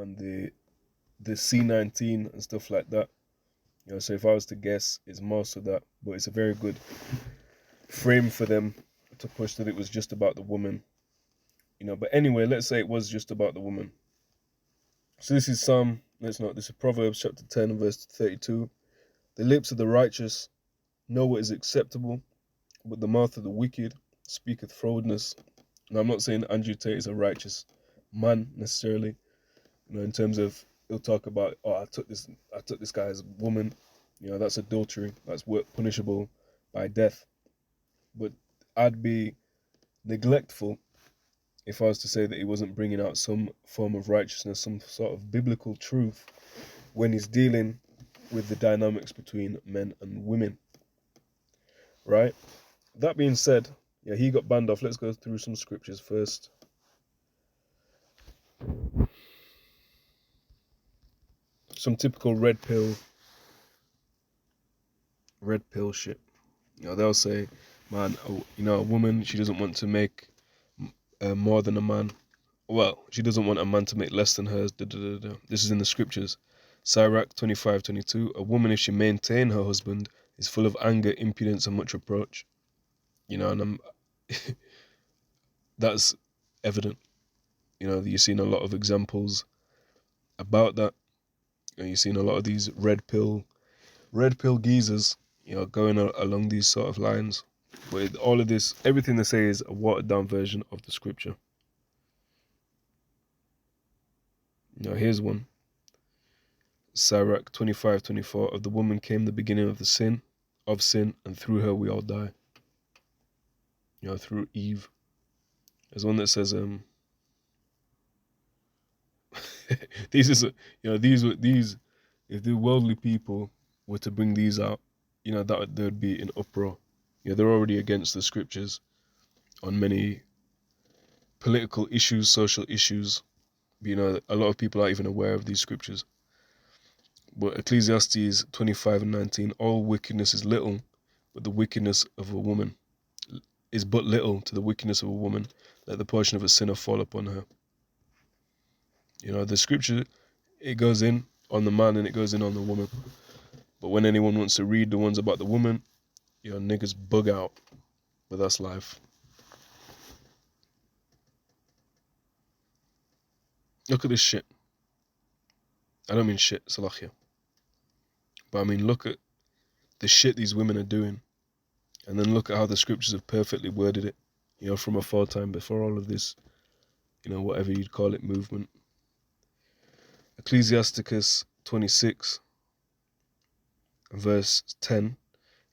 and the C19 and stuff like that. So if I was to guess, it's most of that, but it's a very good frame for them to push that it was just about the woman. But anyway, let's say it was just about the woman. So this is this is Proverbs chapter 10 and verse 32. The lips of the righteous know what is acceptable, but the mouth of the wicked speaketh frowardness. Now, I'm not saying Andrew Tate is a righteous man necessarily, in terms of he'll talk about, I took this guy as a woman, that's adultery, that's punishable by death. But I'd be neglectful if I was to say that he wasn't bringing out some form of righteousness, some sort of biblical truth when he's dealing with the dynamics between men and women, right? That being said, he got banned off. Let's go through some scriptures first. Some typical red pill shit. They'll say, man, a woman, she doesn't want to make more than a man. Well, she doesn't want a man to make less than hers. This is in the scriptures. Sirach 25:22. A woman, if she maintain her husband, is full of anger, impudence, and much reproach. And that's evident. You've seen a lot of examples about that. You've seen a lot of these red pill geezers, going along these sort of lines. But all of this, everything they say is a watered down version of the scripture. Here's one. Sirach 25:24. Of the woman came the beginning of sin, and through her we all die. Through Eve. There's one that says, these, if the worldly people were to bring these out, that they'd be in uproar. They're already against the scriptures on many political issues, social issues. A lot of people aren't even aware of these scriptures. But Ecclesiastes 25:19, all wickedness is little, but the wickedness of a woman is but little to the wickedness of a woman. Let the portion of a sinner fall upon her. The scripture, it goes in on the man and it goes in on the woman. But when anyone wants to read the ones about the woman, niggas bug out. But that's life. Look at this shit. I don't mean shit, Salahia. But I mean, look at the shit these women are doing. And then look at how the scriptures have perfectly worded it, from a far time before all of this, whatever you'd call it, movement. Ecclesiasticus 26, verse 10.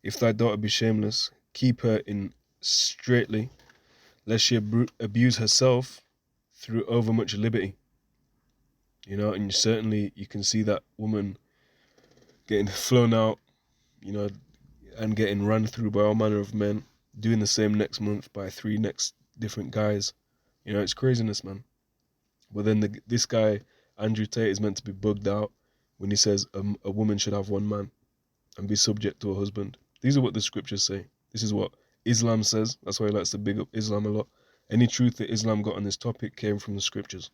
If thy daughter be shameless, keep her in straitly, lest she abuse herself through overmuch liberty. And certainly you can see that woman getting flown out, and getting run through by all manner of men, doing the same next month by 3 next different guys. It's craziness, man. But then this guy, Andrew Tate, is meant to be bugged out when he says a woman should have one man and be subject to a husband. These are what the scriptures say. This is what Islam says. That's why he likes to big up Islam a lot. Any truth that Islam got on this topic came from the scriptures.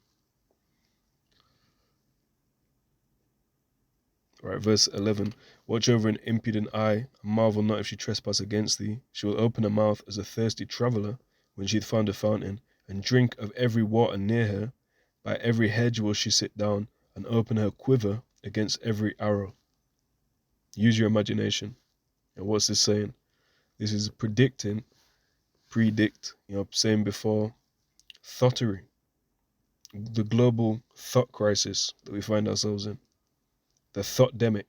Right, verse 11. Watch over an impudent eye, and marvel not if she trespass against thee. She will open her mouth as a thirsty traveller when she hath found a fountain, and drink of every water near her. By every hedge will she sit down, and open her quiver against every arrow. Use your imagination. And what's this saying? This is predict, saying before, thoughterry. The global thought crisis that we find ourselves in. The thought-demic.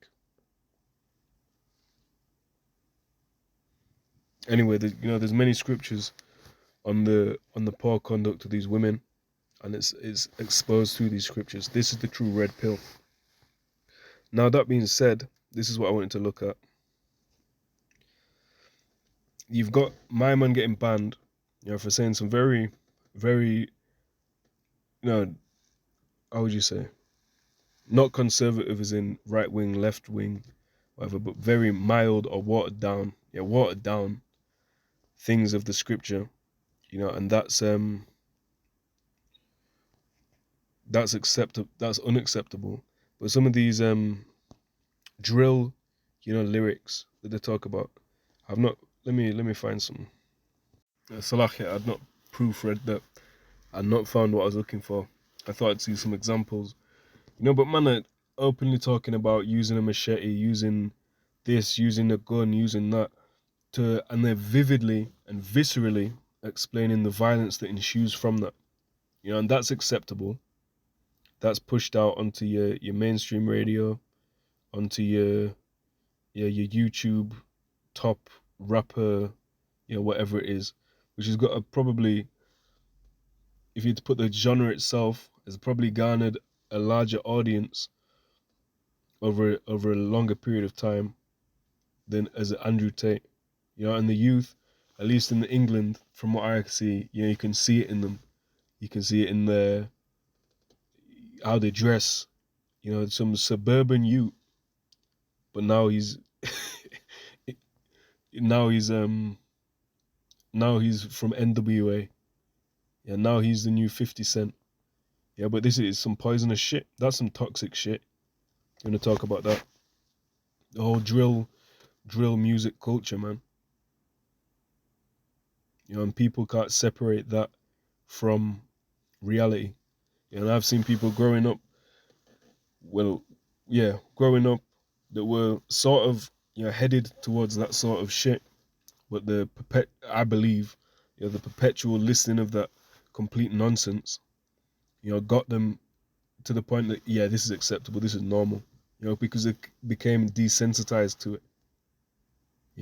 Anyway, there's many scriptures on the poor conduct of these women, and it's exposed through these scriptures. This is the true red pill. Now, that being said, this is what I wanted to look at. You've got my man getting banned, for saying some very, very, how would you say? Not conservative as in right wing, left wing, whatever, but very mild or watered down things of the scripture, and that's that's unacceptable. But some of these drill, lyrics that they talk about, I've not. Let me find some. Salahi, I'd not proofread that. I'd not found what I was looking for. I thought I'd see some examples. But man are openly talking about using a machete, using this, using a gun, using that, and they're vividly and viscerally explaining the violence that ensues from that. And that's acceptable. That's pushed out onto your mainstream radio, onto your YouTube top rapper, whatever it is, which has got a probably, if you had to put the genre itself, has probably garnered a larger audience over a longer period of time than as Andrew Tate. And the youth, at least in England, from what I see, you can see it in them. You can see it in their how they dress. Some suburban youth, but now he's now he's now he's from NWA. Yeah, now he's the new 50 Cent. Yeah, but this is some poisonous shit. That's some toxic shit. You want to talk about that? The whole drill music culture, man. And people can't separate that from reality. And I've seen people growing up, growing up that were sort of, headed towards that sort of shit. But I believe, the perpetual listening of that complete nonsense, got them to the point that, this is acceptable, this is normal, because it became desensitized to it.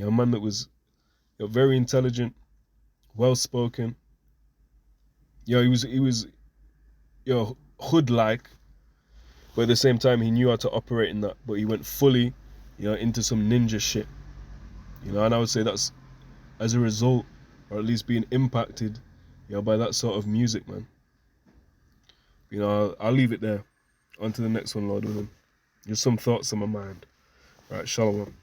A man that was very intelligent, well spoken. He was hood like, but at the same time he knew how to operate in that. But he went fully, into some ninja shit. And I would say that's as a result, or at least being impacted, by that sort of music, man. I'll leave it there. On to the next one, Lord willing. Just some thoughts on my mind. Right, shalom.